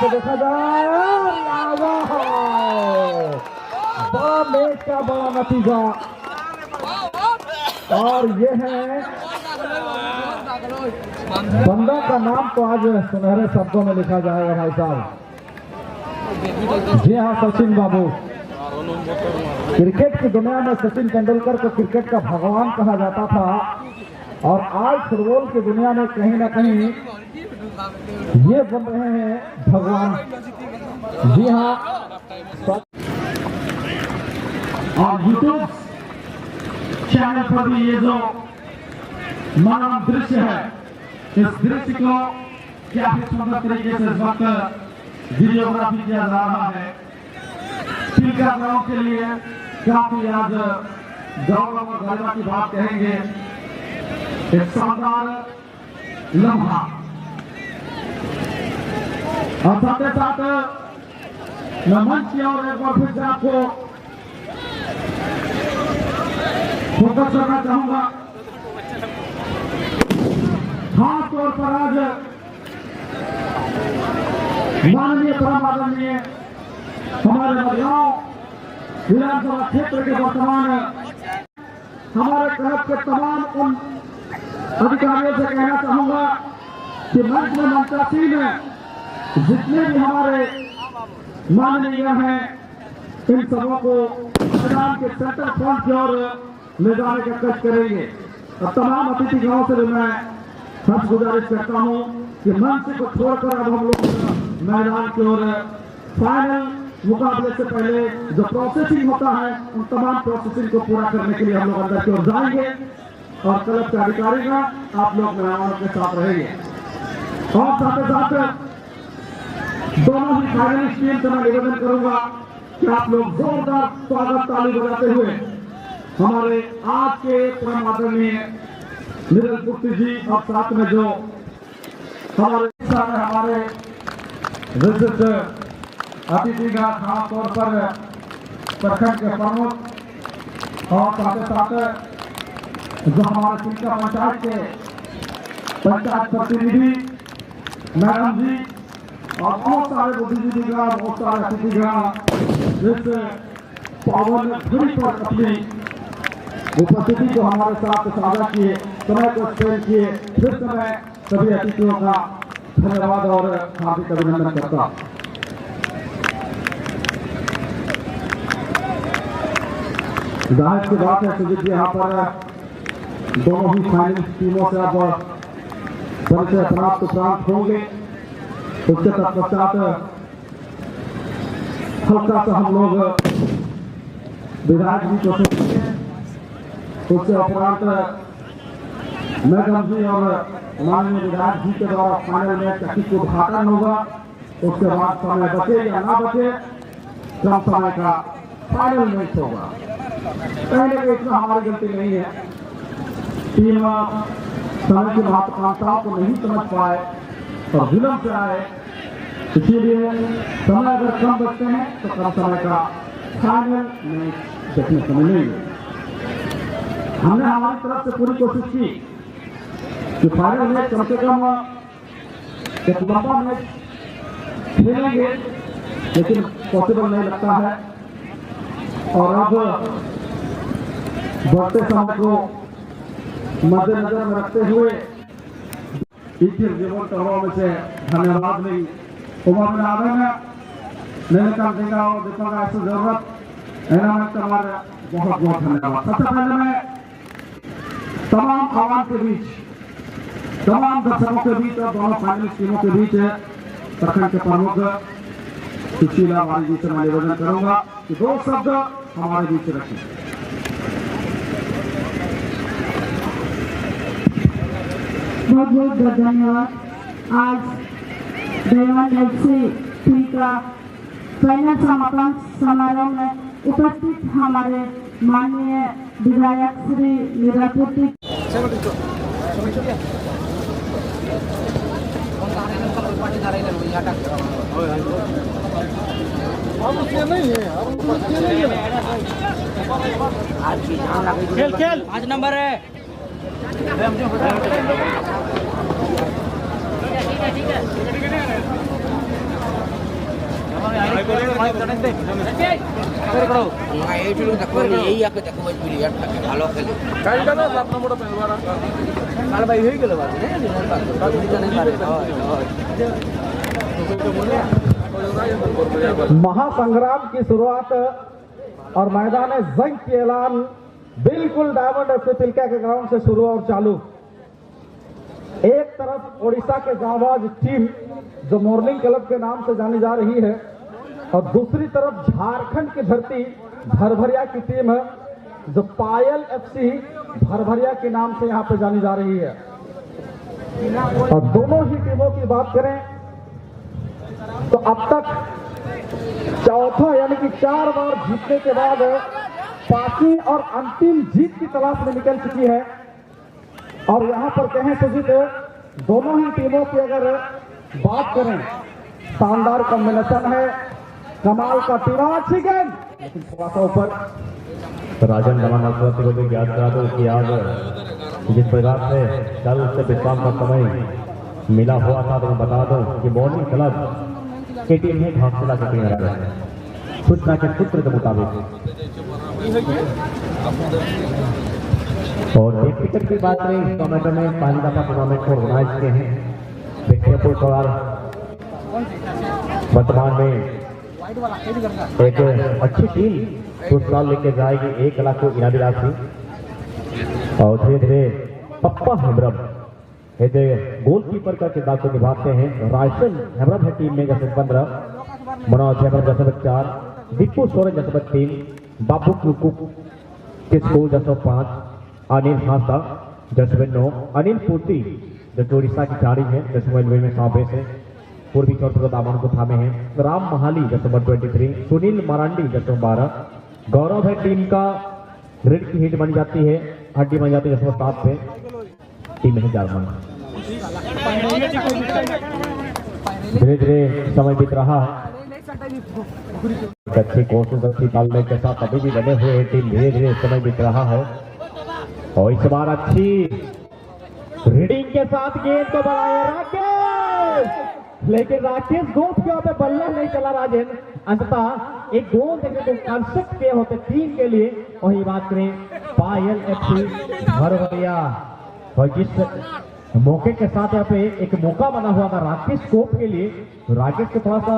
पे देखा जाए, बड़ा मैच का बड़ा नतीजा। और ये है बंदा का नाम तो आज सुनहरे शब्दों में लिखा जाएगा भाई साहब। जी हाँ, सचिन बाबू। क्रिकेट की दुनिया में सचिन तेंदुलकर को क्रिकेट का भगवान कहा जाता था, और आज फुटबॉल की दुनिया में कहीं ना कहीं ये बन रहे हैं भगवान। जी हाँ, और यूट्यूब चैनल पर भी ये जो मानव दृश्य है, इस दृश्य को क्या ही सुंदर तरीके से इस वक्त वीडियोग्राफी किया जा रहा है। पिलका गांव के लिए काफी आज गौरव और गरिमा की बात कहेंगे। एक शानदार लम्हा, और साथ ही साथ मैं मंच की और एक बार फिर से आपको फोकस करना चाहूंगा। खास तौर पर आज माननीय परम आदरणीय हमारे बदलाव विधानसभा क्षेत्र के वर्तमान हमारे क्लब के तमाम उन अधिकारियों से कहना चाहूंगा कि मंच में मंचासी में जितने भी हमारे माननीय हैं, इन सबों को मैदान के सेंटर फ्रंट की ओर ले जाने का कष्ट करेंगे। और तमाम अतिथि गांव से भी मैं हर्ष गुजारिश करता हूं कि मंच को छोड़कर अब हम लोग मैदान की ओर फाइनल मुकाबले से पहले जो प्रोसेसिंग होता है, उन तमाम प्रोसेसिंग को पूरा करने के लिए हम लोग अंदर की ओर जाएंगे, और क्लब के अधिकारी का आप लोग मेहमानों के साथ रहेंगे। और साथ ही साथ दोनों ही फाइनलिस्ट टीम से मैं निवेदन करूंगा कि आप लोग जोरदार स्वागत ताली बजाते हुए हमारे आज के परम आदरणीय निरल पुत्री जी, और साथ में जो हमारे विशिष्ट अतिथि का खास तौर पर प्रखंड के प्रमुख, और साथ ही साथ जो हमारे पिलका पंचायत के पंचायत प्रतिनिधि मैडम जी, और बहुत सारे बुद्धिजीवी का, बहुत सारे अतिथिगण इस पावन घड़ी पर अपनी उपस्थिति को हमारे साथ साझा किए, समय को स्पेंड किए। फिर से मैं सभी अतिथियों का धन्यवाद और हार्दिक अभिनंदन करता। जाहिर सी बात है सुजीत जी, यहाँ पर दोनों ही फाइनल टीमों से अब परिचय प्राप्त होंगे। उसके तत्पश्चात हल्का सा हम लोग विधायक जी को सुनेंगे, उसके उपरांत मैडम जी और माननीय विधायक जी के द्वारा फाइनल मैच का किक उद्घाटन होगा। उसके बाद समय बचे या ना बचे, कम समय का फाइनल मैच होगा। पहले के इसमें हमारी गलती नहीं है, टीम समय की महत्वाकांक्षाओं को नहीं समझ पाए और विलंब से आए, इसीलिए समय अगर कम बचते हैं तो कम समय का फाइनल मैच देखने को मिलेंगे। हमने हमारी तरफ से पूरी कोशिश की कि फाइनल मैच कम से कम एक लंबा मैच खेलेंगे, लेकिन पॉसिबल नहीं लगता है। और अब बढ़ते समय को मद्देनजर में रखते हुए 21 जीवन तौरों में से धन्यवाद नहीं उम्र में आवे में नहीं कर देगा और देखा ऐसी जरूरत एनामेंट हमारे बहुत बहुत धन्यवाद। सबसे पहले मैं तमाम आवाम के बीच, तमाम दर्शकों के बीच और दोनों फाइनलिस्ट टीमों के बीच प्रखंड के प्रमुख सुशीला वाली जी से मैं निवेदन करूंगा कि 2 शब्द हमारे बीच रखें। बहुत बहुत धन्यवाद। आज दयान एफसी पिलका फाइनल समापन समारोह में उपस्थित हमारे माननीय विधायक श्री निरापुती खेल खेल 5 नंबर है। ठीक है यही आके देखो भाई प्लेयर ভালো খেলে কালটা না 7 নম্বরটা পেলবারা কাল ভাই হয়ে গেল বাদ महासंग्राम की शुरुआत और मैदान जंग की ऐलान बिल्कुल डायमंड एफसी तिलका के ग्राउंड से शुरू और चालू। एक तरफ ओडिशा के जांबाज टीम जो मोर्निंग क्लब के नाम से जानी जा रही है और दूसरी तरफ झारखंड की धरती भरभरिया की टीम है जो पायल एफसी भरभरिया के नाम से यहां पे जानी जा रही है। और दोनों ही टीमों की बात करें तो अब तक चौथा यानी कि 4 बार जीतने के बाद 5वीं और अंतिम जीत की तलाश में निकल चुकी है। और यहां पर कहें तो जीत दोनों ही टीमों की अगर बात करें शानदार कॉम्बिनेशन है, कमाल का तिराना चिकन लेकिन थोड़ा सा ऊपर राजन नवानपुरती को भी याद करा दो कि आज जिस प्रकार से कल उससे विश्राम का समय मिला हुआ था तो मैं बता दूं कि मॉर्निंग क्लब की टीम ने घाटशिला की टीम हरा है सूचना के सूत्र के मुताबिक। और एक टिकट की बात करें इस टूर्नामेंट में पहली दफा टूर्नामेंट को ऑर्गेनाइज किए हैं विक्रमपुर सवार वर्तमान में एक अच्छी टीम पुरस्कार लेके जाएगी 1 लाख को इनामी राशि। और धीरे धीरे पप्पा हेमब्रम गोलकीपर का किरदार को निभाते हैं। रायसन हेमब्रम है टीम में 15, मनोज हेमब्रम 4, दीपू सोरेन 3, बाबू कुकू किसको 5, अनिल हासा 9, अनिल पूर्ति जो उड़ीसा की खिलाड़ी है 10 में साबेस है पूर्वी चौथी दामन को थामे हैं। राम महाली 23, सुनील मरांडी 12, गौरव है टीम का रीड की हिट बन जाती है, हड्डी बन जाती है 7 पे टीम है जार्मन। धीरे धीरे समय बीत रहा है, अच्छी कोशिश अच्छी डालने के साथ अभी भी बने हुए टीम धीरे धीरे समय बीत रहा है। और इस बार अच्छी रीडिंग के साथ गेंद को बढ़ाया राकेश, लेकिन राकेश गोद के पे बल्ला नहीं चला राजन। अंततः एक गोल देखने को कंसेप्ट किए होते टीम के लिए। वही बात करें पायल एफसी भरभरिया और जिस मौके के साथ यहाँ पे एक मौका बना हुआ था राकेश कोप के लिए, राकेश को थोड़ा सा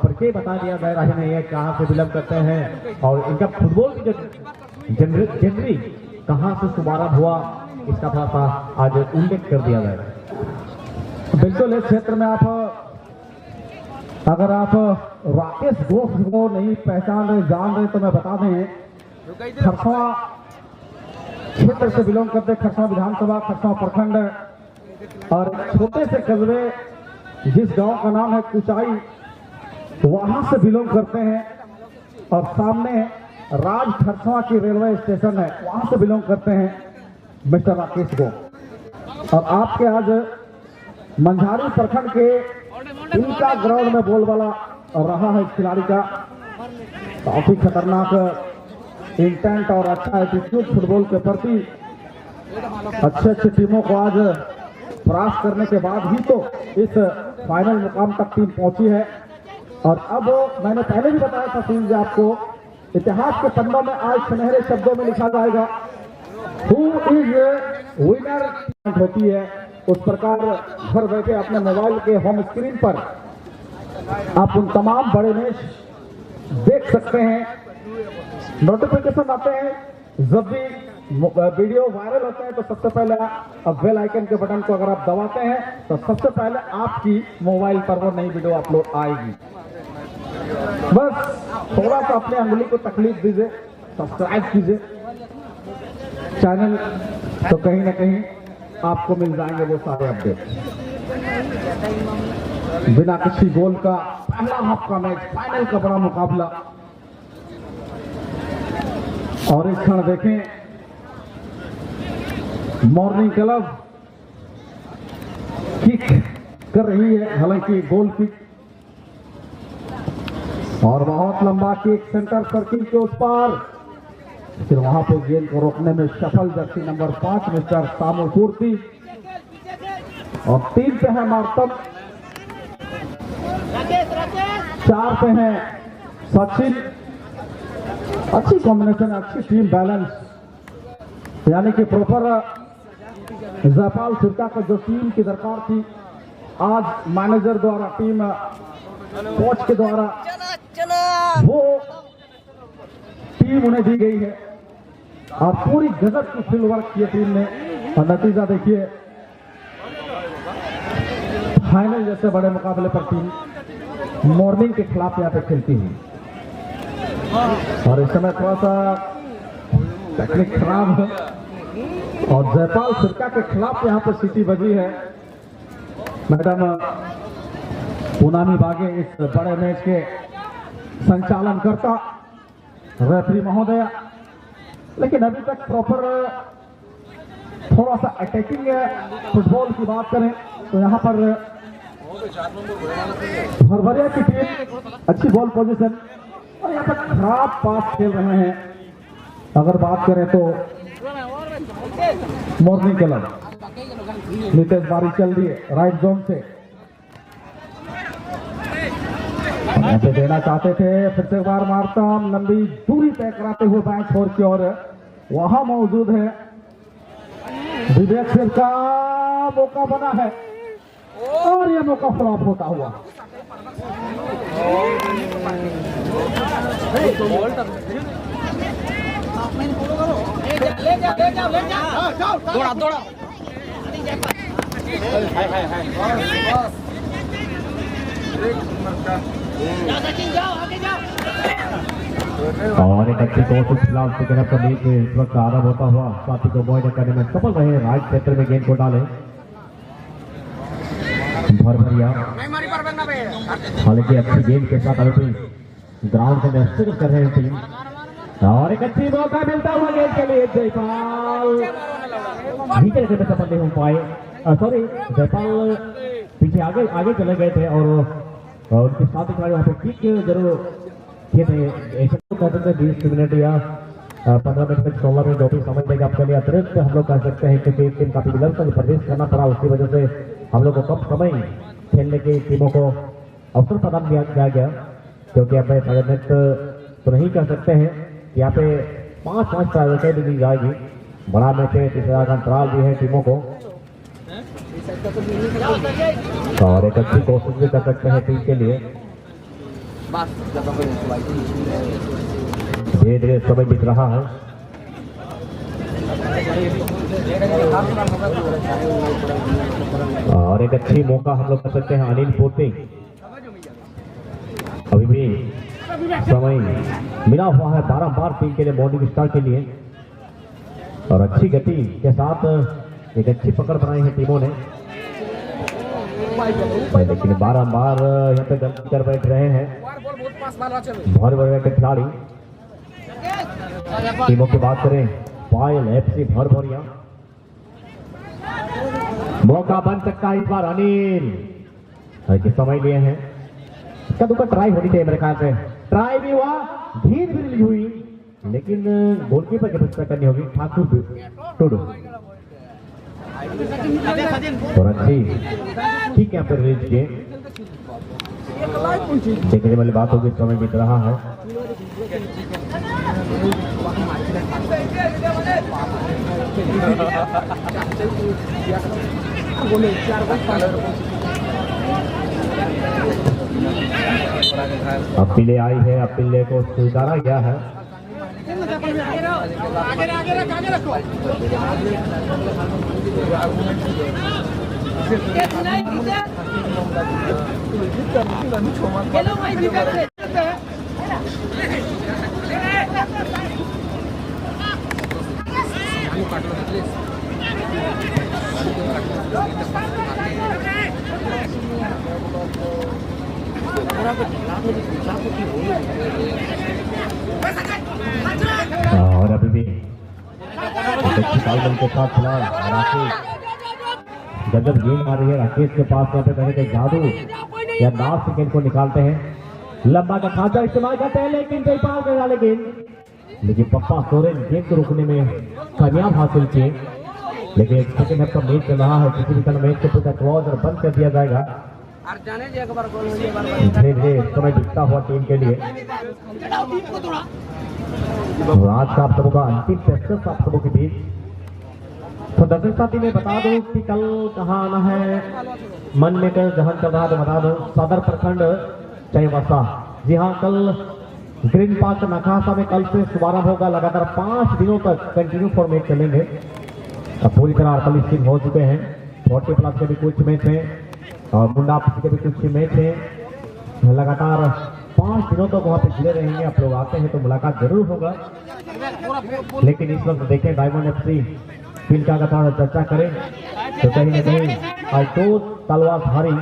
परिचय बता दिया गया राजन ये कहाँ से बिलोंग करते हैं और इनका फुटबॉल की जो जनरी कहाँ से शुभारंभ हुआ इसका थोड़ा सा आज उल्लेख कर दिया गया। बिल्कुल इस क्षेत्र में आप अगर आप राकेश गोप को नहीं पहचान रहे जान रहे तो मैं बता दें खरसवा क्षेत्र से बिलोंग करते, खरसवा विधानसभा खरसवा प्रखंड और छोटे से कस्बे जिस गांव का नाम है कुचाई वहां से बिलोंग करते हैं। और सामने राज खरसवा की रेलवे स्टेशन है वहां से बिलोंग करते हैं मिस्टर राकेश गोप। और आपके आज मंझारी प्रखंड के तिलका ग्राउंड में बोलबाला रहा है खिलाड़ी का काफी खतरनाक इंटेंट और अच्छा एटीट्यूड फुटबॉल के प्रति। अच्छे टीमों को आज परास्त करने के बाद ही तो इस फाइनल मुकाम तक टीम पहुंची है। और अब मैंने पहले भी बताया था सुनील जी आपको इतिहास के पन्नों में आज सुनहरे शब्दों में लिखा जाएगा हु इज विनर होती है। उस प्रकार घर बैठे अपने मोबाइल के होम स्क्रीन पर आप उन तमाम बड़े मैच देख सकते हैं। नोटिफिकेशन आते हैं जब भी वीडियो वायरल होते हैं तो सबसे पहले अब बेल आइकन के बटन को अगर आप दबाते हैं तो सबसे पहले आपकी मोबाइल पर वो नई वीडियो अपलोड आएगी। बस थोड़ा सा अपने अंगुली को तकलीफ दीजिए, सब्सक्राइब कीजिए चैनल, तो कहीं ना कहीं आपको मिल जाएंगे वो सारे अपडेट। बिना किसी गोल का पहला हाफ का मैच, फाइनल का बड़ा मुकाबला। और इस क्षण देखें मॉर्निंग क्लब किक कर रही है, हालांकि गोल किक और बहुत लंबा किक सेंटर सर्किल के उस पार, फिर वहां पर गेंद को रोकने में सफल जर्सी नंबर 5 मिस्टर सामू पूर्ति। और 3 पे है मार्तम 4 पे हैं सचिन, अच्छी कॉम्बिनेशन, अच्छी टीम बैलेंस, यानी कि प्रॉपर जयपाल सिरका को जो टीम की दरकार थी आज मैनेजर द्वारा, टीम कोच के द्वारा वो टीम उन्हें दी गई है और पूरी गजब की फील्ड वर्क की टीम ने, और नतीजा देखिए फाइनल जैसे बड़े मुकाबले पर टीम मॉर्निंग के खिलाफ यहाँ पे खेलती हुई, और इस समय थोड़ा सा टेक्निक खराब है और जयपाल सिरका के खिलाफ यहाँ पर सीटी बजी है। मैडम पूनामी बागे इस बड़े मैच के संचालन करता रेफरी महोदय, लेकिन अभी तक प्रॉपर थोड़ा सा अटैकिंग फुटबॉल की बात करें तो यहाँ पर भरभरिया की टीम अच्छी बॉल पोजीशन और यहाँ पर खराब पास खेल रहे हैं। अगर बात करें तो मॉर्निंग क्लब नितेश बारी चल रही है राइट जोन से, यहाँ पे देना चाहते थे, फिर से बार मारता, लंबी दूरी तय कराते हुए बैक छोड़ की ओर वहां मौजूद है विवेक सिंह का मौका बना है और यह मौका फ्लॉप होता हुआ। दौड़ा दौड़ा और एक अच्छी कोशिश फिलहाल की तरफ से इस वक्त आरंभ होता हुआ साथी को बॉय करने में सफल रहे, राइट क्षेत्र में गेंद को डाले भरभरिया, हालांकि अच्छी गेंद के साथ अभी ग्राउंड के अंदर स्थिर कर रहे हैं टीम, और एक अच्छी मौका मिलता हुआ गेंद के लिए जयपाल भीतर से सफल नहीं हो पाए, सॉरी जयपाल पीछे आगे चले गए थे और उनके साथ ही वहाँ पे किक जरूर किए थे। ऐसे तो कहते थे 20 मिनट या 15 मिनट तक 16 मिनट जो भी समझ लेगा आपके लिए अतिरिक्त हम लोग कह सकते हैं क्योंकि एक टीम काफी विलंब से प्रवेश करना पड़ा, उसकी वजह से हम लोग को कम समय खेलने की टीमों को अवसर प्रदान किया गया, क्योंकि अब प्रायोजक तो नहीं कह सकते हैं कि यहाँ पे 5-5 प्रायोजकें भी दी जाएगी, बड़ा मैच है, तीसरा का अंतराल भी है टीमों को, और एक अच्छी कोशिश भी कर सकते हैं टीम के लिए। धीरे धीरे समय बीत रहा है और एक अच्छी मौका हम लोग कर सकते हैं अनिल पोते, अभी भी समय मिला हुआ है बारंबार टीम के लिए मॉर्निंग स्टार के लिए, और अच्छी गति के साथ एक अच्छी पकड़ बनाई है टीमों ने, लेकिन बारंबार यहाँ पे गलती कर बैठ रहे हैं बहुत बड़े के खिलाड़ी। टीमों की बात करें पायल एफसी भरभरिया, मौका बन सकता है इस बार अनिल, समय लिए हैं, इसका दुका ट्राई होनी चाहिए मेरे ख्याल से, ट्राई भी हुआ, धीर भी रिलीज हुई, लेकिन गोलकीपर की व्यवस्था करनी होगी ठाकुर टूडू, और अच्छी ठीक है पर रिलीज किए, देखने वाली बात होगी, समय बीत रहा है। अपीले आई है, अपीले को स्वीकारा गया है, और अभी भी के साथ खिलाड़ राकेश, गजब गेंद आ रही है राकेश के पास, यहाँ पे कहीं कहीं जादू या नाव से गेंद को निकालते हैं, लंबा का खांचा इस्तेमाल करते हैं, लेकिन जयपाल कर डाले गेंद, लेकिन पप्पा सोरेन गेंद को रोकने में कामयाब हासिल किए, लेकिन एक सेकंड हाफ का मैच चल रहा है, किसी भी तरह मैच को पूरा क्लोज और बंद कर दिया जाएगा धीरे धीरे समय दिखता हुआ टीम के लिए। आज का आप सबों का अंतिम टेस्ट आप सबों के बीच। तो दर्शक साथी मैं बता दूं कि कल कहाँ आना है, मन में कर जहां चल रहा तो बता दो, सदर प्रखंड चाईबासा। जी हाँ, कल ग्रीन पार्क नखासा में कल से शुभारंभ होगा। लगातार 5 दिनों तक कंटिन्यू फॉर्मेट चलेंगे। अब पूरी तरह 48 हो चुके हैं। 40 प्लस के भी कुछ मैच हैं और मुंडा के भी कुछ मैच हैं। लगातार 5 दिनों तक वहां पे जुड़े रहेंगे। आप लोग आते हैं तो मुलाकात जरूर होगा। लेकिन इस वक्त देखें डायमंड एफसी फील्ड का अगर थोड़ा चर्चा करें तो कहीं न कहीं आज 2 तलवारधारी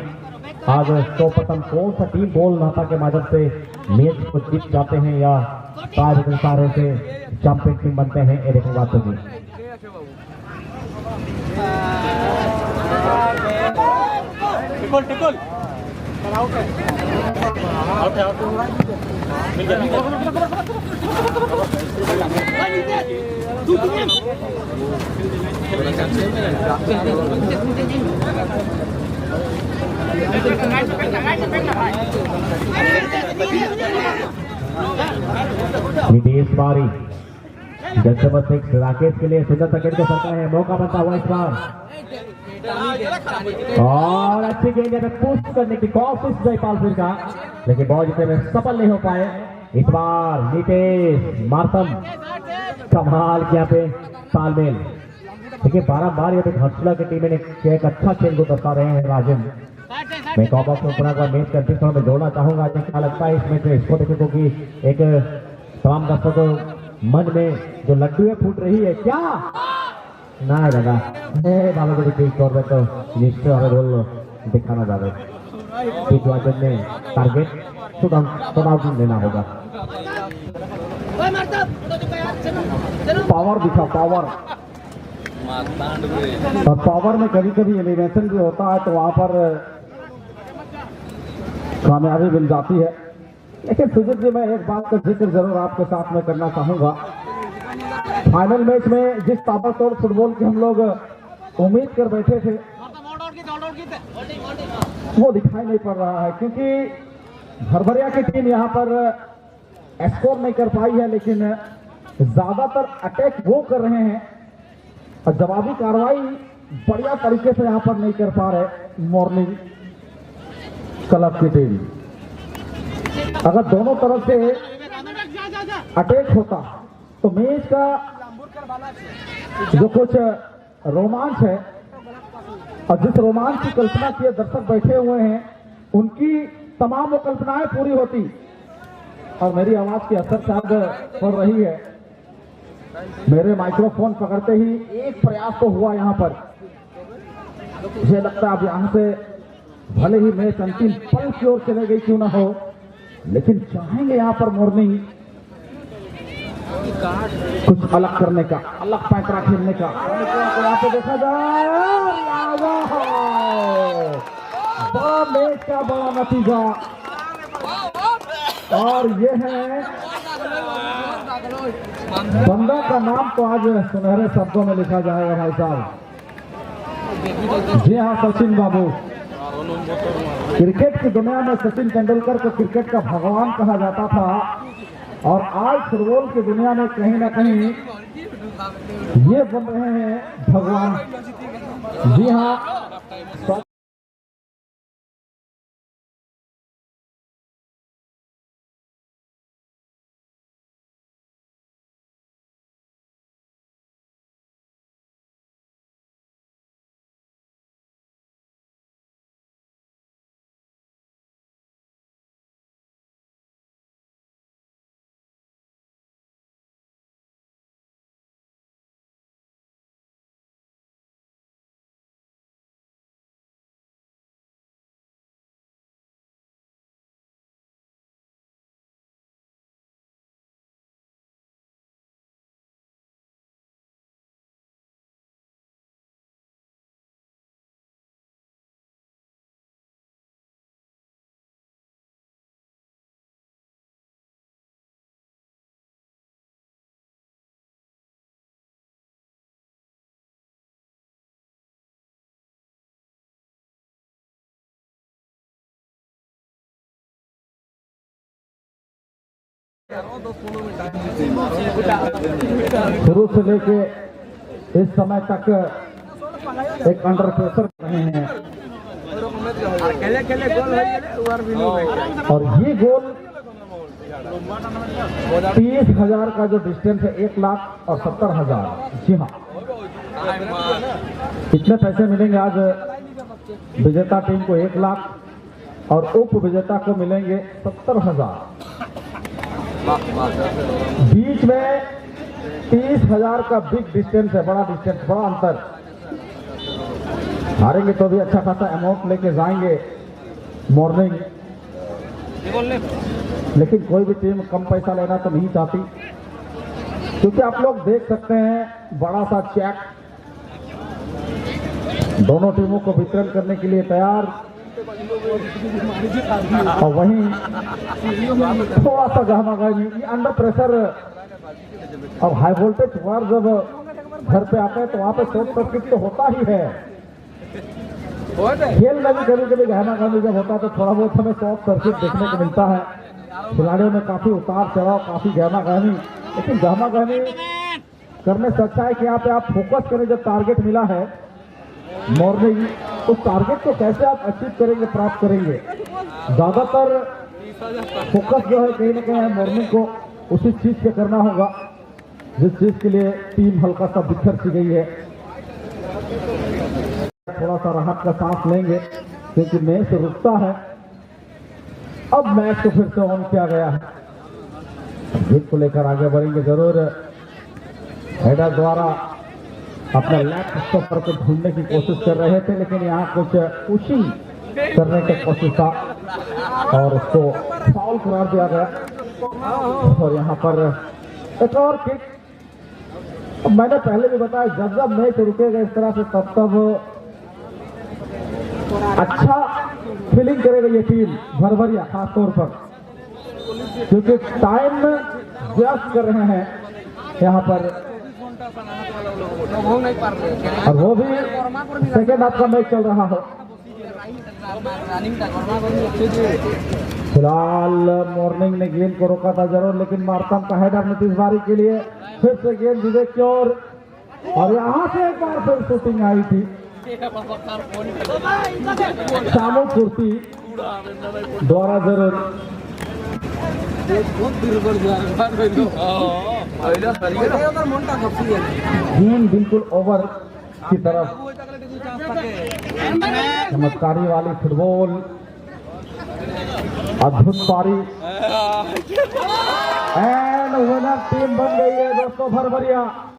आज सर्वप्रथम कौन सा टीम गोल नाता के माध्यम से मैच को जीत जाते हैं या टाई सारे से चैंपियन टीम बनते हैं, ये देखने बात होगी। विदेश बारी जैसे बस एक राकेश के लिए सुंदर सेकंड के सरका है, मौका बनता हुआ इस बार और अच्छी गेंद में पुश करने की कोशिश जयपाल सिंह का, लेकिन बॉल जीतने में सफल नहीं हो पाए। इस बार नीतीश मार्तम कमाल किया पे तालमेल। देखिए बारम्बार ये हर्षला की टीम ने एक अच्छा खेल को दर्शा रहे हैं। राजन मैं कॉबॉक्स में पूरा मैच करते समय मैं जोड़ना चाहूंगा। क्या लगता है इसमें से इसको देखे क्योंकि एक तमाम दर्शकों मन में जो लड्डू फूट रही है क्या ना दादा बाबा को देखिए तौर पर तो निश्चित हमें रोल दिखाना जाए ने टारगेट शूट लेना होगा। पावर दिखा पावर और पावर में कभी कभी एलिमिनेशन भी होता है तो वहां पर कामयाबी मिल जाती है। लेकिन सुजीत जी मैं एक बात का जिक्र जरूर आपके साथ में करना चाहूंगा। फाइनल मैच में जिस ताबड़तोड़ फुटबॉल की हम लोग उम्मीद कर बैठे थे वो दिखाई नहीं पड़ रहा है, क्योंकि भरभरिया की टीम यहाँ पर स्कोर नहीं कर पाई है, लेकिन ज्यादातर अटैक वो कर रहे हैं और जवाबी कार्रवाई बढ़िया तरीके से यहाँ पर नहीं कर पा रहे मॉर्निंग क्लब की टीम। अगर दोनों तरफ से अटैक होता तो मैच का जो कुछ रोमांच है और जिस रोमांच की कल्पना किए दर्शक बैठे हुए हैं उनकी तमाम वो कल्पनाएं पूरी होती। और मेरी आवाज की असर शायद पड़ रही है। मेरे माइक्रोफोन पकड़ते ही एक प्रयास तो हुआ यहाँ पर। मुझे लगता है अब यहाँ से भले ही मैच अंतिम पल की ओर चले गई क्यों ना हो, लेकिन चाहेंगे यहाँ पर मॉर्निंग कुछ अलग करने का, अलग पैंतरा खेलने का। यहाँ पे देखा जाए बड़ा मैच का बड़ा नतीजा और ये है बंदा का नाम तो आज सुनहरे शब्दों में लिखा जाएगा भाई साहब। जी हाँ, सचिन बाबू। क्रिकेट की दुनिया में सचिन तेंदुलकर को क्रिकेट का भगवान कहा जाता था और आज फुटबॉल की दुनिया में कहीं ना कहीं ये बन रहे हैं भगवान। जी हाँ। शुरू से लेके इस समय तक एक अंडर प्रेशर रहे हैं और ये गोल 30,000 का जो डिस्टेंस है 1,70,000। जी हाँ, कितने पैसे मिलेंगे आज विजेता टीम को? 1 लाख और उप विजेता को मिलेंगे 70,000। बीच में 30,000 का बिग डिस्टेंस है, बड़ा डिस्टेंस, बड़ा अंतर। हारेंगे तो भी अच्छा खासा अमाउंट लेके जाएंगे मॉर्निंग, लेकिन कोई भी टीम कम पैसा लेना तो नहीं चाहती, क्योंकि आप लोग देख सकते हैं बड़ा सा चेक दोनों टीमों को वितरण करने के लिए तैयार। और वहीं थोड़ा सा गहमागहमी, अंडर प्रेशर और हाई वोल्टेज वार जब घर पे आते हैं तो वहां पे शॉर्ट सर्किट तो होता ही है। खेल में भी कभी कभी गहमागहमी जब होता है तो थोड़ा बहुत हमें शॉर्ट सर्किट देखने को मिलता है। खिलाड़ियों में काफी उतार चढ़ाव, काफी गहमागहमी, लेकिन गहमागहमी करने से अच्छा है कि यहाँ पे आप फोकस करें। जब टारगेट मिला है मॉर्निंग, उस टारगेट को कैसे आप अचीव करेंगे, प्राप्त करेंगे। ज्यादातर फोकस जो है कहीं ना कहीं मॉर्निंग को उसी चीज पे करना होगा जिस चीज के लिए टीम हल्का सा बिखर सी गई है। थोड़ा सा राहत का सांस लेंगे क्योंकि मैच रुकता है। अब मैच को फिर से ऑन किया गया है, जीत को लेकर आगे बढ़ेंगे जरूर। हेडर द्वारा अपने लेफ्ट स्टॉपर को ढूंढने की कोशिश कर रहे थे, लेकिन यहाँ कुछ पुशिंग करने की कोशिश था और उसको फाउल करार दिया गया। और यहाँ पर एक और किक। मैंने पहले भी बताया, जब जब मैच रुकेगा इस तरह से तब अच्छा फीलिंग करेगा ये टीम भरभरिया, खास तौर पर क्योंकि टाइम व्यस्त कर रहे हैं यहाँ पर, और वो भी सेकेंड हाफ का मैच चल रहा हो। फिलहाल मॉर्निंग ने गेंद को रोका था जरूर, लेकिन मार्तम का हेडर नीतीश बारी के लिए फिर से गेंद विवेक की ओर, और यहाँ से एक बार फिर शूटिंग आई थी शामो कुर्ती द्वारा जरूर। गेंद बिल्कुल ओवर की तरफ, चमत्कारी वाली फुटबॉल, अद्भुत पारी एंड विनर टीम बन गई है दोस्तों भरभरिया।